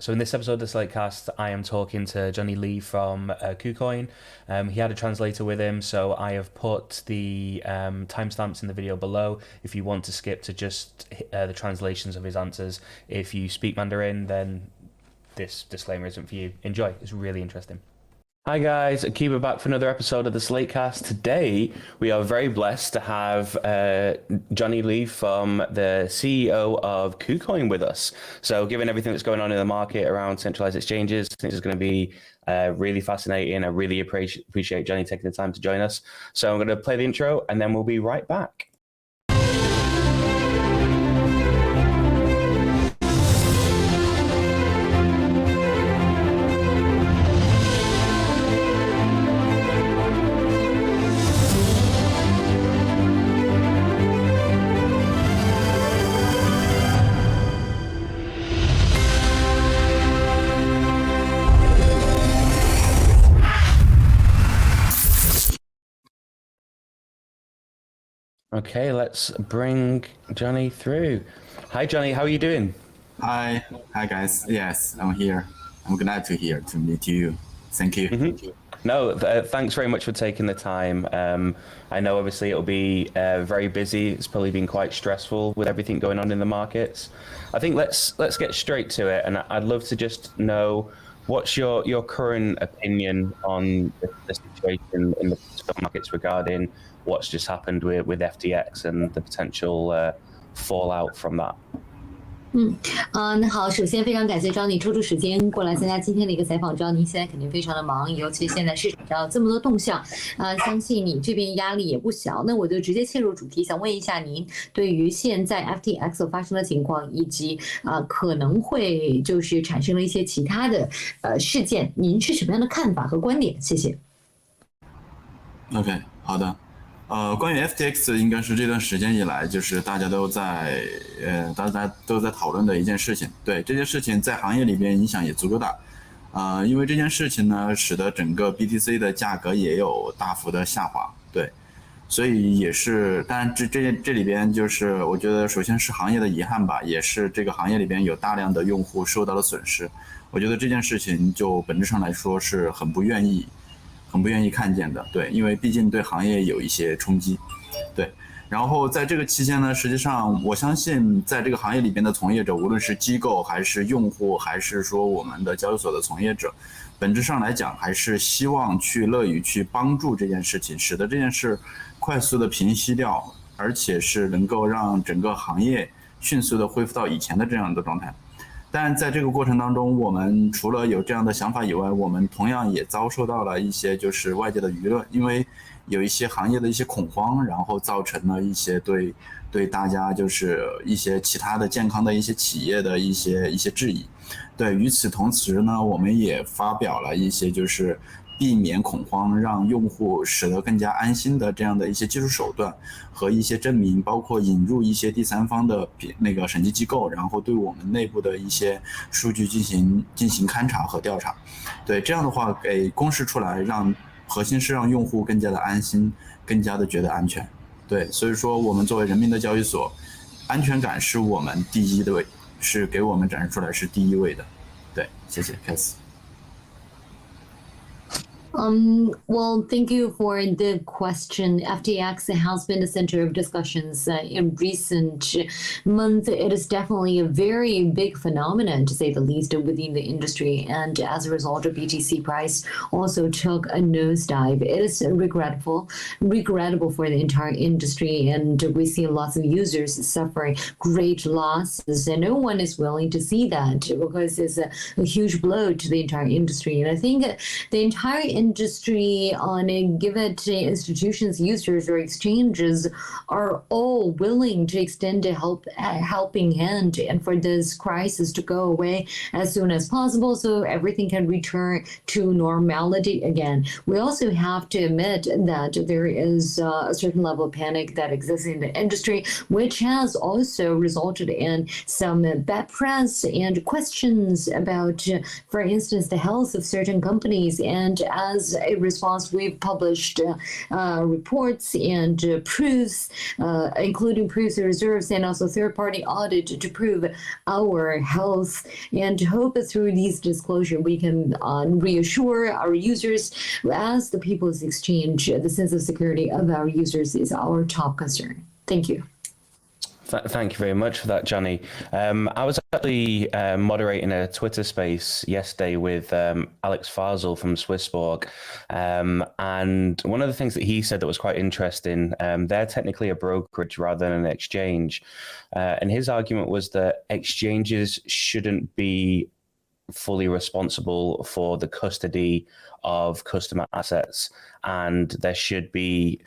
So in this episode of the SlateCast, I am talking to Johnny Lyu from KuCoin. He had a translator with him, so I have put the timestamps in the video below if you want to skip to just the translations of his answers. If you speak Mandarin, then this disclaimer isn't for you. Enjoy, it's really interesting. Hi guys, Akiba back for another episode of the SlateCast. Today we are very blessed to have Johnny Lyu from the CEO of KuCoin with us. So given everything that's going on in the market around centralized exchanges, I think it's going to be really fascinating. I really appreciate Johnny taking the time to join us. So I'm going to play the intro and then we'll be right back. Okay, let's bring Johnny through. Hi, Johnny. How are you doing? Hi guys. Yes, I'm here. I'm glad to meet you. Thank you. Mm-hmm. No, thanks very much for taking the time. I know obviously it'll be very busy. It's probably been quite stressful with everything going on in the markets. I think let's get straight to it, and I'd love to just know what's your current opinion on the situation in the stock markets regarding what's just happened with FTX and the potential fallout from that. 那好，首先非常感谢Johnny抽出时间过来参加今天的一个采访。知道您现在肯定非常的忙，尤其现在市场上这么多动向，相信你这边压力也不小。那我就直接切入主题，想问一下您对于现在 FTX 所发生的情况，以及可能会就是产生了一些其他的事件，您是什么样的看法和观点？谢谢。OK， 好的。关于 FTX 应该是这段时间以来，就是大家都在讨论的一件事情。对，这件事情在行业里边影响也足够大。因为这件事情呢，使得整个 BTC 的价格也有大幅的下滑。对，所以也是，当然这里边就是我觉得首先是行业的遗憾吧，也是这个行业里边有大量的用户受到了损失。我觉得这件事情就本质上来说是很不愿意看见的，对，因为毕竟对行业有一些冲击，对。然后在这个期间呢，实际上我相信在这个行业里边的从业者，无论是机构还是用户，还是说我们的交易所的从业者，本质上来讲还是希望乐于去帮助这件事情，使得这件事快速的平息掉，而且是能够让整个行业迅速的恢复到以前的这样的状态。但在这个过程当中，我们除了有这样的想法以外，我们同样也遭受到了一些就是外界的舆论，因为有一些行业的一些恐慌，然后造成了一些对大家就是一些其他的健康的一些企业的一些质疑。对，与此同时呢，我们也发表了一些就是避免恐慌，让用户使得更加安心的这样的一些技术手段和一些证明，包括引入一些第三方的那个审计机构，然后对我们内部的一些数据进行勘察和调查。对，这样的话给公示出来，核心是让用户更加的安心，更加的觉得安全。对，所以说我们作为人民的交易所，安全感是我们第一位，是给我们展示出来是第一位的。对，谢谢，开始。Well, thank you for the question. FTX has been the center of discussions in recent months. It is definitely a very big phenomenon, to say the least, within the industry. And as a result, the BTC price also took a nosedive. It is regrettable for the entire industry. And we see lots of users suffering great losses. And no one is willing to see that because it's a huge blow to the entire industry. And I think the entire industry on a given institutions, users, or exchanges are all willing to extend a helping hand and for this crisis to go away as soon as possible so everything can return to normality again. We also have to admit that there is a certain level of panic that exists in the industry, which has also resulted in some bad press and questions about, for instance, the health of certain companies. And as a response, we've published reports and proofs, including proofs of reserves and also third-party audit to prove our health. And hope that through these disclosure, we can reassure our users as the People's Exchange, the sense of security of our users is our top concern. Thank you. Thank you very much for that, Johnny. I was actually moderating a Twitter space yesterday with Alex Fazel from Swissborg, and one of the things that he said that was quite interesting, they're technically a brokerage rather than an exchange, and his argument was that exchanges shouldn't be fully responsible for the custody of customer assets, and there should be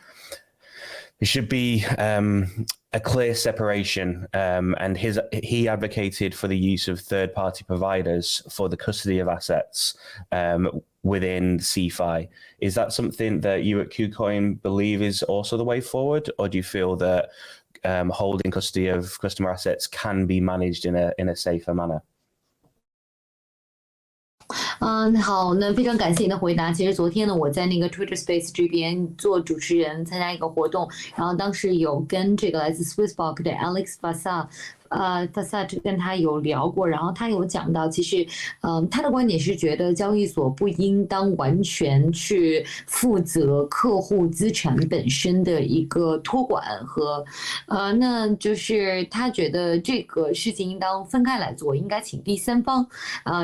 a clear separation, and he advocated for the use of third-party providers for the custody of assets within CeFi. Is that something that you at KuCoin believe is also the way forward, or do you feel that holding custody of customer assets can be managed in a safer manner? 好，那非常感谢您的回答。其实昨天呢，我在那个 Twitter Space 这边做主持人，参加一个活动，然后当时有跟这个来自 Swissborg 的 Alex Fassat 跟他有聊过，然后他有讲到，其实，他的观点是觉得交易所不应当完全去负责客户资产本身的一个托管和，那就是他觉得这个事情应当分开来做，应该请第三方，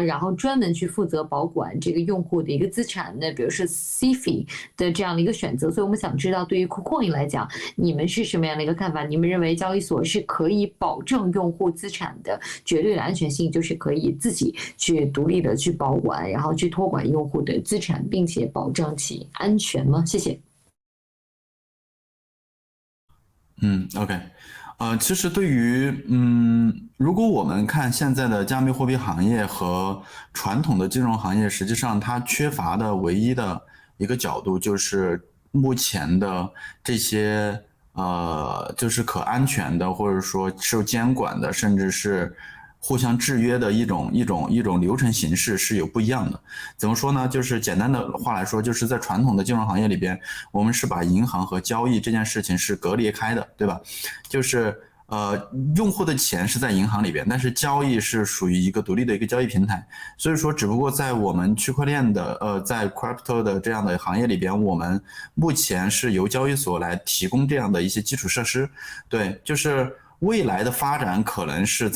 然后专门去负责保管这个用户的一个资产的，比如说 CeFi 的这样的一个选择。所以我们想知道，对于 KuCoin 来讲，你们是什么样的一个看法？你们认为交易所是可以保证用户资产的绝对的安全性，就是可以自己去独立的去保管，然后去托管用户的资产，并且保障其安全吗？谢谢。OK，其实对于如果我们看现在的加密货币行业和传统的金融行业，实际上它缺乏的唯一的一个角度就是目前的这些就是可安全的，或者说受监管的，甚至是互相制约的一种流程形式是有不一样的。怎么说呢？就是简单的话来说，就是在传统的金融行业里边，我们是把银行和交易这件事情是隔离开的，对吧？就是用户的钱是在银行里边，但是交易是属于一个独立的一个交易平台。所以说，只不过在我们区块链的在 crypto 的这样的行业里边，我们目前是由交易所来提供这样的一些基础设施。对，就是未来的发展可能是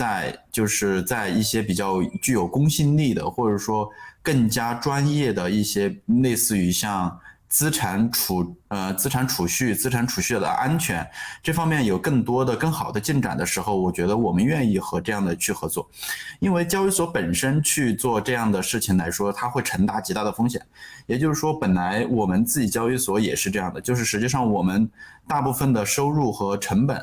就是在一些比较具有公信力的，或者说更加专业的一些类似于像资产储蓄的安全这方面有更多的更好的进展的时候，我觉得我们愿意和这样的去合作。因为交易所本身去做这样的事情来说，它会承担极大的风险。也就是说，本来我们自己交易所也是这样的，就是实际上我们大部分的收入和成本，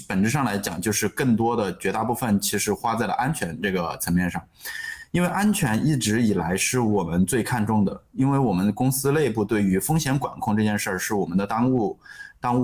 本质上来讲就是更多的绝大部分其实花在了安全这个层面上。因为安全一直以来是我们最看重的，因为我们公司内部对于风险管控这件事儿是我们的当务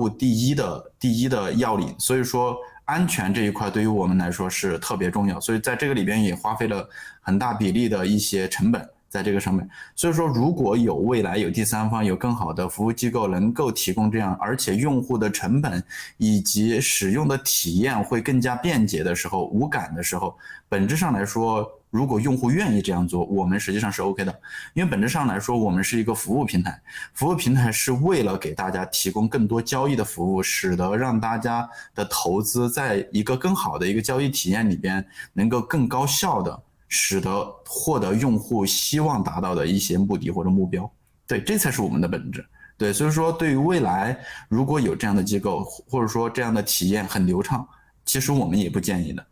第一的要领，所以说安全这一块对于我们来说是特别重要，所以在这个里边也花费了很大比例的一些成本在这个上面。所以说如果未来有第三方有更好的服务机构能够提供这样，而且用户的成本以及使用的体验会更加便捷的时候，无感的时候，本质上来说如果用户愿意这样做，我们实际上是 OK 的。因为本质上来说，我们是一个服务平台，服务平台是为了给大家提供更多交易的服务，使得让大家的投资在一个更好的一个交易体验里边能够更高效的使得获得用户希望达到的一些目的或者目标。对，这才是我们的本质。对，所以说对于未来如果有这样的机构，或者说这样的体验很流畅，其实我们也不建议的，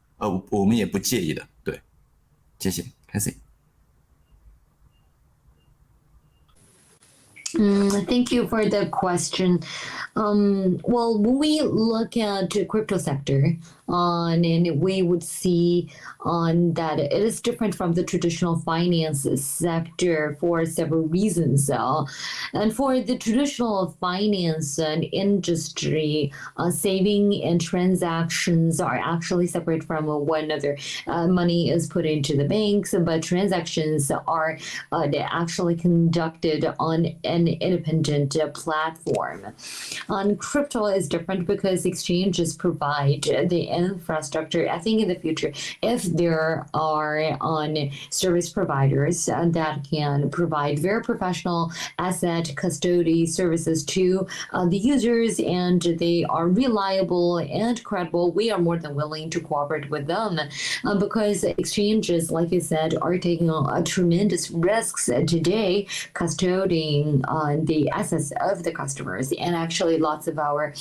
我们也不介意的。对，谢谢，开始。Thank you for the question. Well, when we look at the crypto sector, and we would see that it is different from the traditional finance sector for several reasons. And for the traditional finance industry, saving and transactions are actually separate from one another. Money is put into the banks, but transactions are actually conducted on an independent platform. On crypto is different because exchanges provide the infrastructure. I think in the future, if there are service providers that can provide very professional asset custody services to the users, and they are reliable and credible, we are more than willing to cooperate with them, because exchanges, like you said, are taking on tremendous risks today, custodying the assets of the customers, and actually lots of our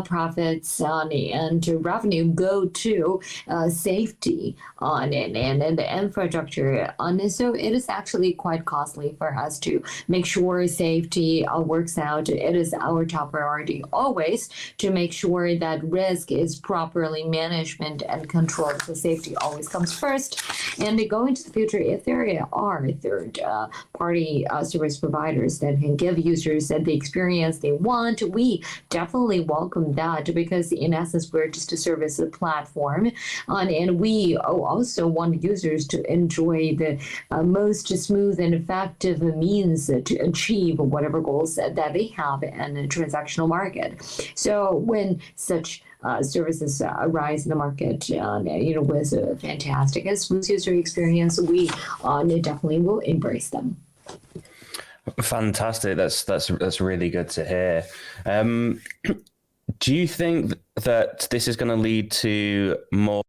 profits and revenue go to safety and the infrastructure. And so it is actually quite costly for us to make sure safety works out. It is our top priority always to make sure that risk is properly managed and controlled. So safety always comes first. And going to the future, if there are third-party service providers that can give users the experience they want, we definitely welcome that, because in essence, we're just a service platform. And we also want users to enjoy the most smooth and effective means to achieve whatever goals that they have in the transactional market. So when such services arise in the market, with a fantastic and smooth user experience, we definitely will embrace them. Fantastic. That's really good to hear. Do you think that this is going to lead to more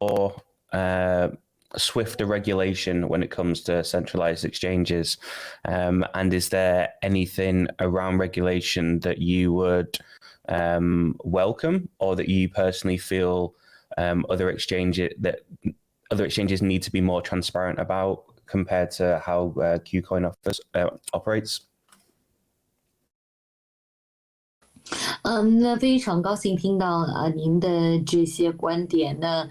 swifter regulation when it comes to centralized exchanges? And is there anything around regulation that you would welcome, or that you personally feel other exchanges need to be more transparent about compared to how KuCoin operates? 那非常高兴听到您的这些观点呢，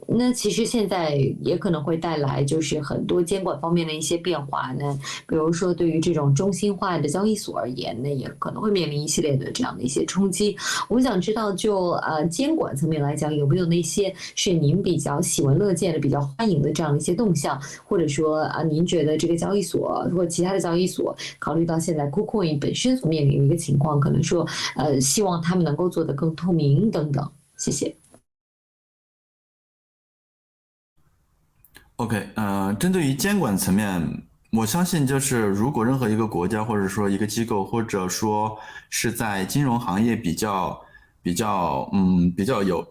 那其实现在也可能会带来就是很多监管方面的一些变化呢，比如说对于这种中心化的交易所而言呢，也可能会面临一系列的这样的一些冲击。我想知道就监管层面来讲，有没有那些是您比较喜闻乐见的、比较欢迎的这样的一些动向，或者说您觉得这个交易所或其他的交易所考虑到现在 KuCoin 本身所面临的一个情况，可能说希望他们能够做得更透明等等。谢谢。OK，针对于监管层面，我相信就是如果任何一个国家或者说一个机构，或者说是在金融行业比较有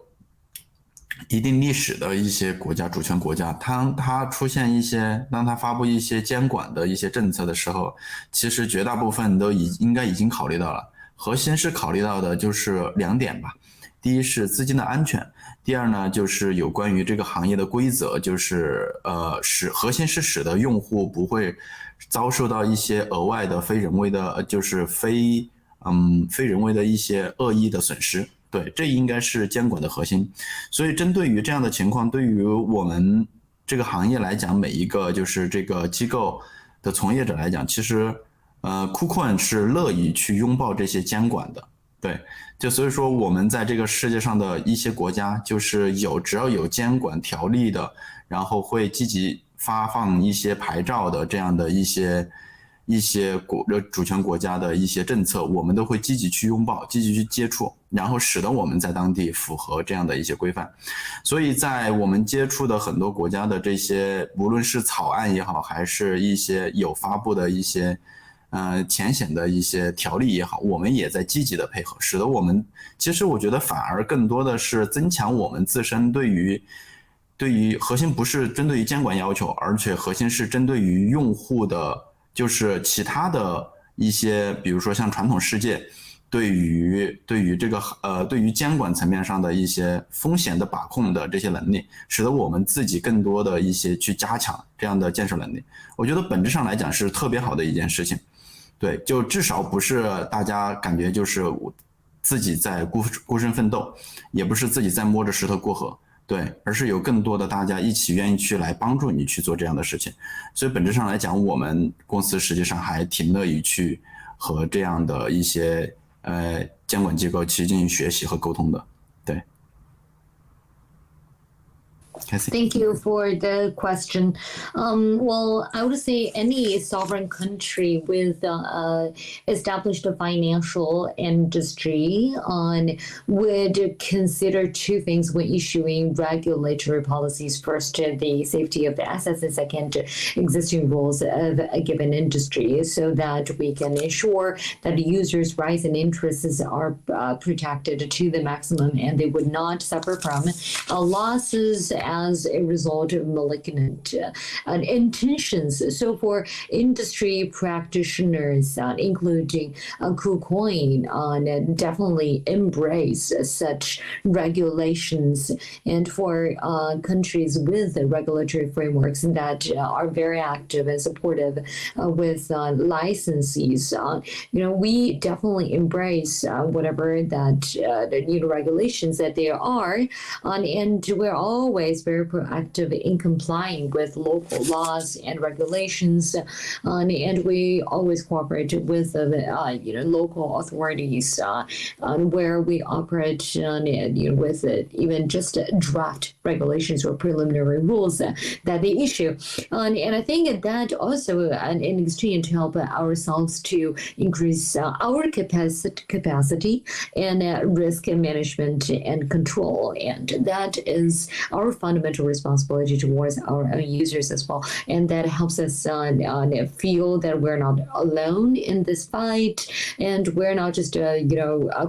一定历史的一些国家、主权国家，它出现当它发布一些监管的一些政策的时候，其实绝大部分都应该已经考虑到了。核心是考虑到的就是2点吧。第一是资金的安全，第二呢就是有关于这个行业的规则，就是核心是使得用户不会遭受到一些额外的非人为的，就是非人为的一些恶意的损失。对，这应该是监管的核心。所以针对于这样的情况，对于我们这个行业来讲，每一个就是这个机构的从业者来讲，其实KuCoin 是乐意去拥抱这些监管的。对，就所以说我们在这个世界上的一些国家，就是只要有监管条例的，然后会积极发放一些牌照的这样的一些主权国家的一些政策，我们都会积极去拥抱，积极去接触，然后使得我们在当地符合这样的一些规范。所以在我们接触的很多国家的这些，无论是草案也好，还是一些有发布的一些浅显的一些条例也好，我们也在积极的配合，使得我们其实我觉得反而更多的是增强我们自身对于核心不是针对于监管要求，而且核心是针对于用户的，就是其他的一些，比如说像传统世界对于这个对于监管层面上的一些风险的把控的这些能力，使得我们自己更多的一些去加强这样的建设能力。我觉得本质上来讲是特别好的一件事情。对，就至少不是大家感觉就是自己在孤身奋斗，也不是自己在摸着石头过河，对，而是有更多的大家一起愿意去来帮助你去做这样的事情。所以本质上来讲，我们公司实际上还挺乐于去和这样的一些监管机构去进行学习和沟通的。对。Thank you for the question. Well, I would say any sovereign country with established financial industry would consider two things when issuing regulatory policies. First, the safety of the assets, and second, existing rules of a given industry, so that we can ensure that users' rights and interests are protected to the maximum and they would not suffer from losses as a result of malignant intentions. So for industry practitioners, including KuCoin, definitely embrace such regulations. And for countries with regulatory frameworks that are very active and supportive with licensees, we definitely embrace whatever that regulations that there are, and we're always very proactive in complying with local laws and regulations, and we always cooperate with local authorities where we operate with even just draft regulations or preliminary rules that they issue, and I think that also in exchange help ourselves to increase our capacity and risk management and control, and that is our fundamental responsibility towards our own users as well, and that helps us feel that we're not alone in this fight, and we're not just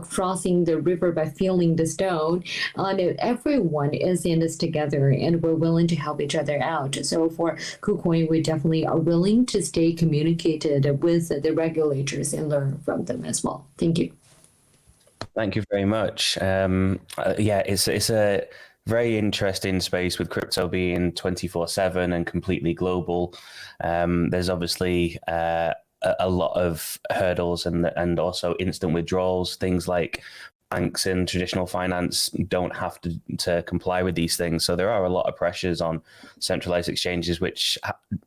crossing the river by feeling the stone. Everyone is in this together, and we're willing to help each other out. So for KuCoin, we definitely are willing to stay communicated with the regulators and learn from them as well. Thank you. Thank you very much. Yeah, it's a very interesting space with crypto being 24/7 and completely global. There's obviously a lot of hurdles and also instant withdrawals. Things like banks and traditional finance don't have to comply with these things. So there are a lot of pressures on centralized exchanges, which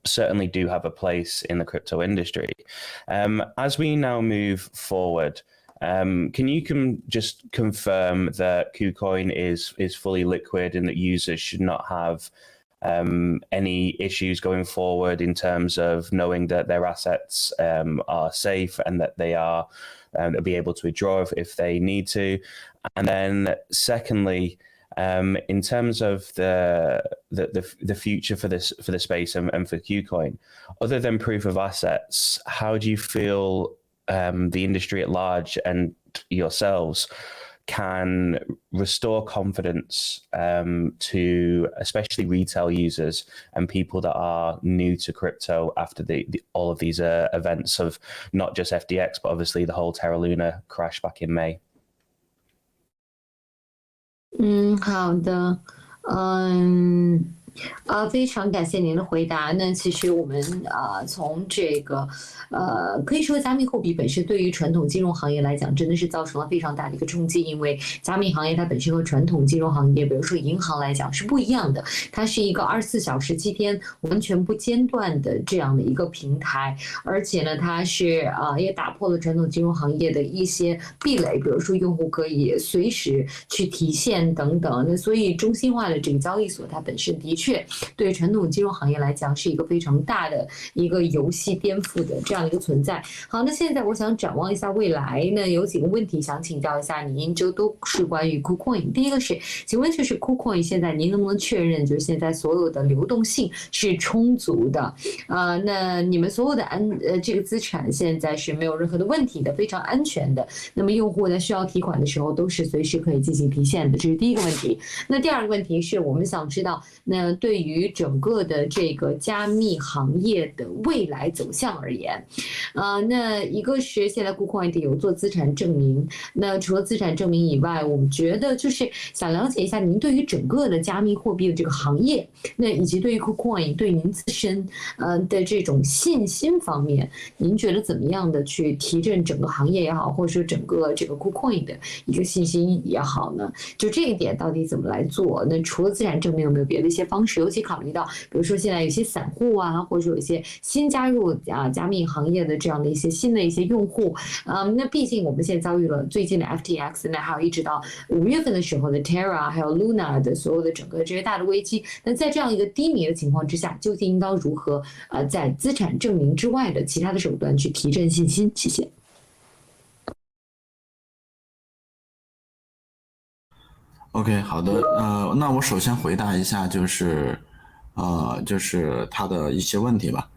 certainly do have a place in the crypto industry. As we now move forward, can you just confirm that KuCoin is fully liquid and that users should not have any issues going forward in terms of knowing that their assets are safe and that they are they'll be able to withdraw if they need to? And then secondly, in terms of the future for the space and for KuCoin, other than proof of assets, how do you feel the industry at large and yourselves can restore confidence to especially retail users and people that are new to crypto after all of these events of not just FTX, but obviously the whole Terra Luna crash back in May? 好的，非常感谢您的回答。那其实我们从这个可以说加密货币本身对于传统金融行业来讲，真的是造成了非常大的一个冲击。因为加密行业它本身和传统金融行业，比如说银行来讲是不一样的，它是一个24小时7天完全不间断的这样的一个平台，而且呢，它是也打破了传统金融行业的一些壁垒，比如说用户可以随时去提现等等。那所以中心化的这个交易所，它本身的确对传统金融行业来讲是一个非常大的一个游戏颠覆的这样一个存在。好，那现在我想展望一下未来，那有几个问题想请教一下您，就都是关于 KuCoin。第一个是，请问就是 KuCoin 现在您能不能确认，就是现在所有的流动性是充足的？那你们所有的这个资产现在是没有任何的问题的，非常安全的。那么用户在需要提款的时候都是随时可以进行提现的，这是第一个问题。那第二个问题是我们想知道，那对于整个的这个加密行业的未来走向而言，那一个是现在 KuCoin 有做资产证明，那除了资产证明以外，我们觉得就是想了解一下您对于整个的加密货币的这个行业，那以及对于 KuCoin 对您自身的这种信心方面，您觉得怎么样的去提振整个行业也好，或者说整个这个 KuCoin 的一个信心也好呢？就这一点到底怎么来做？那除了资产证明，有没有别的一些方式？尤其考虑到，比如说现在有些散户啊，或者说有一些新加入加密行业的这样的一些新的一些用户，那毕竟我们现在遭遇了最近的 FTX， 那还有一直到5月份的时候的 Terra 还有 Luna 的所有的整个这些大的危机，那在这样一个低迷的情况之下，究竟应当如何在资产证明之外的其他的手段去提振信心？谢谢。OK， 好的，那我首先回答一下，就是他的一些问题吧。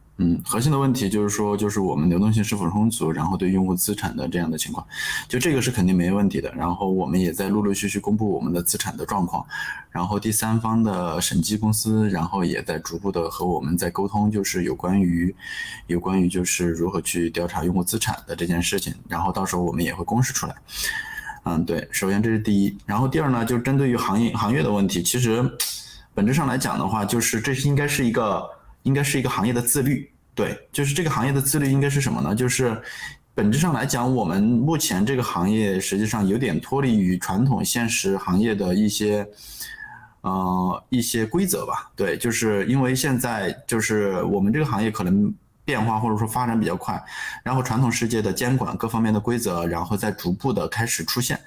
核心的问题就是说，就是我们流动性是否充足，然后对用户资产的这样的情况，就这个是肯定没问题的。然后我们也在陆陆续续公布我们的资产的状况，然后第三方的审计公司，然后也在逐步的和我们在沟通，就是有关于就是如何去调查用户资产的这件事情，然后到时候我们也会公示出来。对，首先这是第一，然后第二呢，就是针对于行业的问题，其实本质上来讲的话，就是这应该是一个行业的自律。对，就是这个行业的自律应该是什么呢？就是本质上来讲，我们目前这个行业实际上有点脱离于传统现实行业的一些规则吧。对，就是因为现在就是我们这个行业可能变化或者说发展比较快，然后传统世界的监管各方面的规则，然后再逐步的开始出现。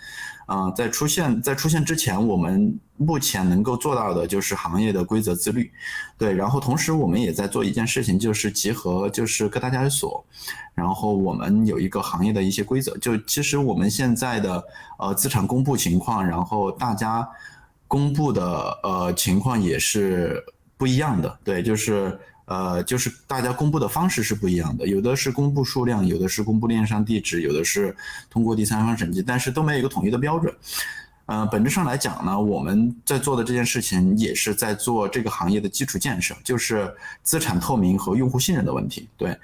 在出现之前，我们目前能够做到的就是行业的规则自律。对，然后同时我们也在做一件事情，就是集合就是各大交易所，然后我们有一个行业的一些规则。就其实我们现在的资产公布情况，然后大家公布的情况也是不一样的。对，就是大家公布的方式是不一样的，有的是公布数量，有的是公布链上地址，有的是通过第三方审计，但是都没有一个统一的标准。本质上来讲呢，我们在做的这件事情也是在做这个行业的基础建设，就是资产透明和用户信任的问题。对，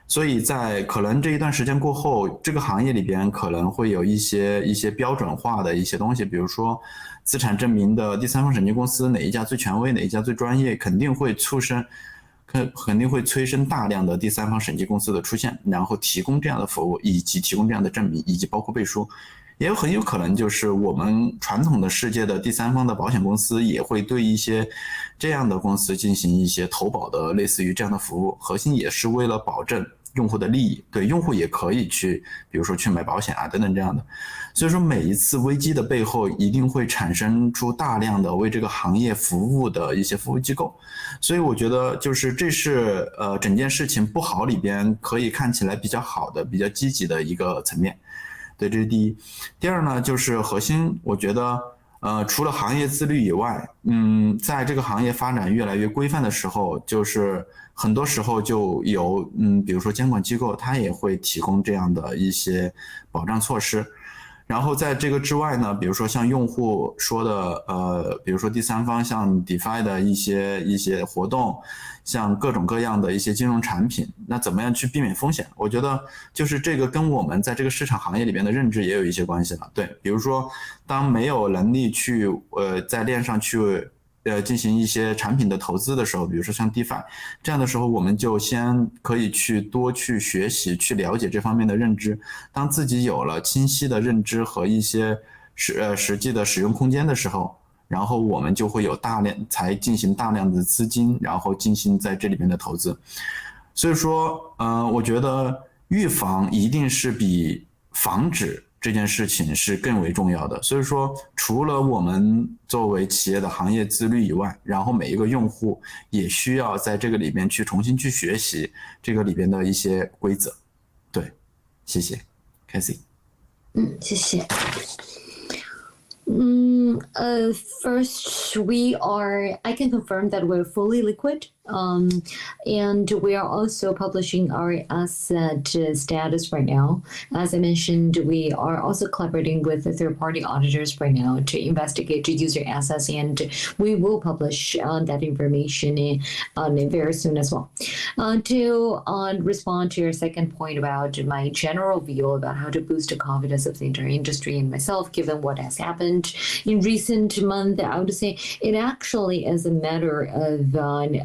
所以在可能这一段时间过后，这个行业里边可能会有一些标准化的一些东西，比如说资产证明的第三方审计公司哪一家最权威，哪一家最专业，肯定会催生大量的第三方审计公司的出现，然后提供这样的服务，以及提供这样的证明，以及包括背书。也很有可能就是我们传统的世界的第三方的保险公司也会对一些这样的公司进行一些投保的类似于这样的服务，核心也是为了保证用户的利益。对，用户也可以去比如说去买保险等等这样的。所以说每一次危机的背后一定会产生出大量的为这个行业服务的一些服务机构。所以我觉得就是这是整件事情不好里边可以看起来比较好的比较积极的一个层面。对，这是第一。第二呢，就是核心我觉得除了行业自律以外，在这个行业发展越来越规范的时候，就是很多时候就有比如说监管机构它也会提供这样的一些保障措施。然后在这个之外呢，比如说像用户说的比如说第三方像 DeFi 的一些活动，像各种各样的一些金融产品，那怎么样去避免风险？我觉得就是这个跟我们在这个市场行业里边的认知也有一些关系了。对，比如说当没有能力去在链上去进行一些产品的投资的时候，比如说像 DeFi 这样的时候，我们就先可以多去学习，去了解这方面的认知。当自己有了清晰的认知和一些实际的使用空间的时候，然后我们就会有才进行大量的资金，然后进行在这里面的投资。所以说我觉得预防一定是比防止这件事情是更为重要的。所以说除了我们作为企业的行业自律以外，然后每一个用户也需要在这个里面去重新去学习这个里边的一些规则。对，谢谢 Casey。 谢谢。First, I can confirm that we're fully liquid. And we are also publishing our asset status right now. As I mentioned, we are also collaborating with the third-party auditors right now to investigate user assets, and we will publish that information very soon as well. To respond to your second point about my general view about how to boost the confidence of the entire industry and myself, given what has happened in recent months, I would say it actually is a matter of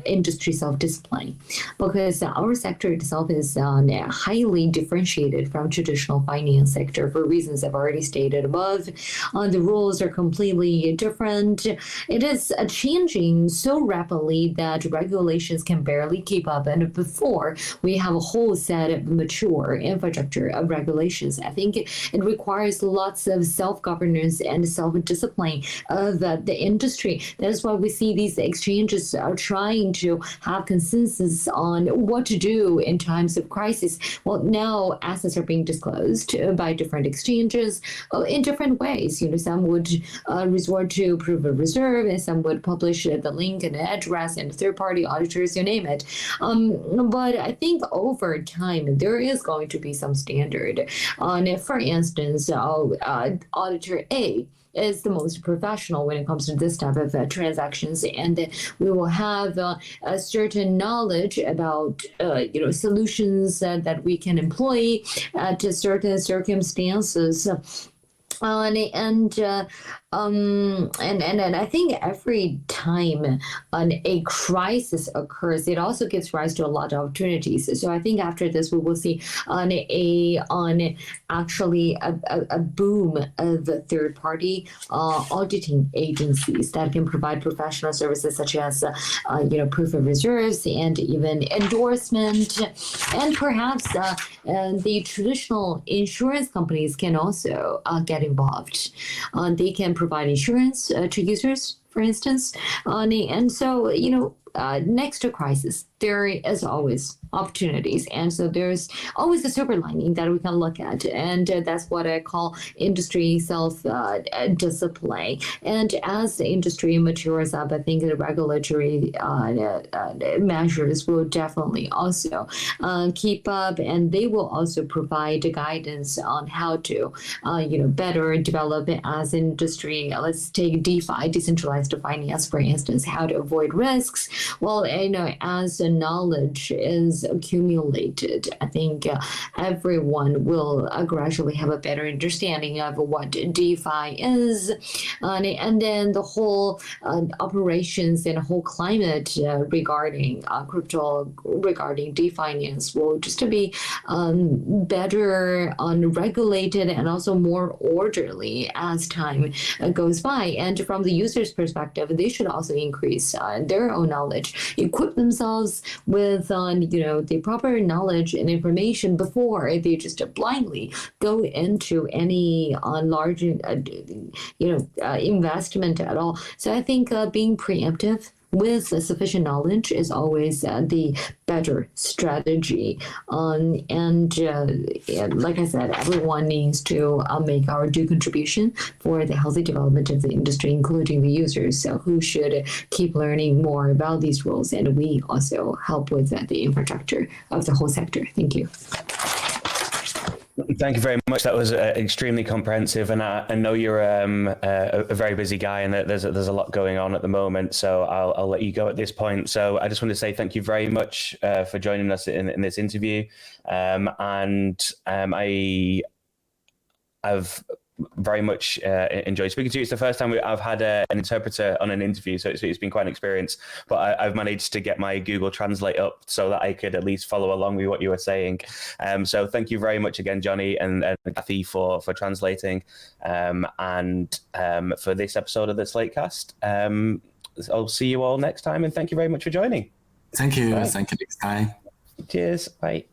industry self-discipline, because our sector itself is highly differentiated from traditional finance sector for reasons I've already stated above. The rules are completely different. It is changing so rapidly that regulations can barely keep up, and before we have a whole set of mature infrastructure of regulations, I think it requires lots of self-governance and self-discipline of the industry. That is why we see these exchanges are trying to have consensus on what to do in times of crisis. Well, now assets are being disclosed by different exchanges in different ways. Some would resort to proof of reserve, and some would publish the link and the address, and third-party auditors, you name it. But I think over time there is going to be some standard. For instance, Auditor A is the most professional when it comes to this type of transactions, and we will have a certain knowledge about solutions that we can employ to certain circumstances. And I think every time a crisis occurs, it also gives rise to a lot of opportunities. So I think after this, we will see actually a boom of third-party auditing agencies that can provide professional services such as proof of reserves and even endorsement, and perhaps the traditional insurance companies can also get involved. They can provide insurance to users, for instance. And so, next to crisis, there is always opportunities. And so there's always a silver lining that we can look at. And that's what I call industry self-discipline. And as the industry matures up, I think the regulatory measures will definitely also keep up, and they will also provide guidance on how to, better develop it as an industry. Let's take DeFi, decentralized finance, for instance, how to avoid risks. Well, as the knowledge is accumulated, I think everyone will gradually have a better understanding of what DeFi is, and then the whole operations and whole climate regarding crypto, regarding DeFinance will just to be better regulated and also more orderly as time goes by. And from the user's perspective, they should also increase their own knowledge, equip themselves with the proper knowledge and information before they just blindly go into any large investment at all. So I think being preemptive with sufficient knowledge is always the better strategy. And like I said, everyone needs to make our due contribution for the healthy development of the industry, including the users, who should keep learning more about these rules. And we also help with the infrastructure of the whole sector. Thank you. Thank you very much. That was extremely comprehensive, and I know you're a very busy guy, and that there's a lot going on at the moment. So I'll let you go at this point. So I just want to say thank you very much for joining us in this interview, and I've very much enjoyed speaking to you. It's the first time I've had an interpreter on an interview, so it's been quite an experience. But I've managed to get my Google Translate up so that I could at least follow along with what you were saying. So thank you very much again, Johnny and Kathy, for translating, and for this episode of the SlateCast. I'll see you all next time, and thank you very much for joining. Thank you. Bye. Thank you next time. Cheers. Bye.